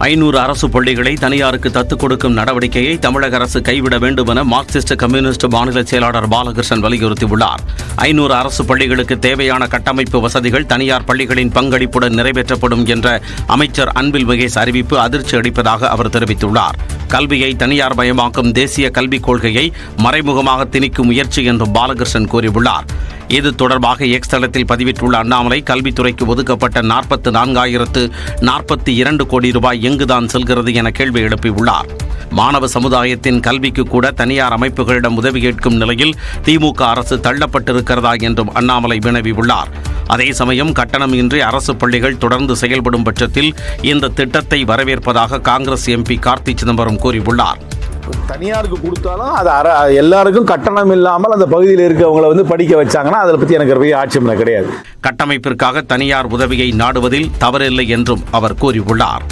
500 அரசு பள்ளிகளை தனியாருக்கு தத்துக் கொடுக்கும் நடவடிக்கையை தமிழக அரசு கைவிட வேண்டும் என மார்க்சிஸ்ட் கம்யூனிஸ்ட் மாநில செயலாளர் பாலகிருஷ்ணன் வலியுறுத்தியுள்ளார். 500 அரசு பள்ளிகளுக்கு தேவையான கட்டமைப்பு வசதிகள் தனியார் பள்ளிகளின் பங்களிப்புடன் நிறைவேற்றப்படும் என்ற அமைச்சர் அன்பில் மகேஷ் அறிவிப்பு அதிர்ச்சி அளிப்பதாக அவர் தெரிவித்துள்ளார். கல்வியை தனியார் மயமாக்கும் தேசிய கல்விக் கொள்கையை மறைமுகமாக திணிக்கும் முயற்சி என்றும் பாலகிருஷ்ணன் கூறியுள்ளார். இது தொடர்பாக எக்ஸ் தளத்தில் பதிவிட்டுள்ள அண்ணாமலை, கல்வித்துறைக்கு ஒதுக்கப்பட்ட 44,042 கோடி ரூபாய் எங்குதான் செல்கிறது என கேள்வி எழுப்பியுள்ளார். மாணவ சமுதாயத்தின் கல்விக்கு கூட தனியார் அமைப்புகளிடம் உதவி கேட்கும் நிலையில் திமுக அரசு தள்ளப்பட்டிருக்கிறதா என்றும் அண்ணாமலை வினவியுள்ளார். அதே சமயம் கட்டணம் இன்றி அரசு பள்ளிகள் தொடர்ந்து செயல்படும் பட்சத்தில் இந்த திட்டத்தை வரவேற்பதாக காங்கிரஸ் எம்பி கார்த்தி சிதம்பரம் கூறியுள்ளார். தனியாருக்கு கொடுத்தாலும் அது எல்லாருக்கும் கட்டணம் இல்லாமல் அந்த பகுதியில் இருக்கவங்களை படிக்க வச்சாங்கன்னா அதை பற்றி எனக்கு பெரிய ஆட்சேபனை கிடையாது. கட்டமைப்பிற்காக தனியார் உதவியை நாடுவதில் தவறில்லை என்றும் அவர் கூறியுள்ளார்.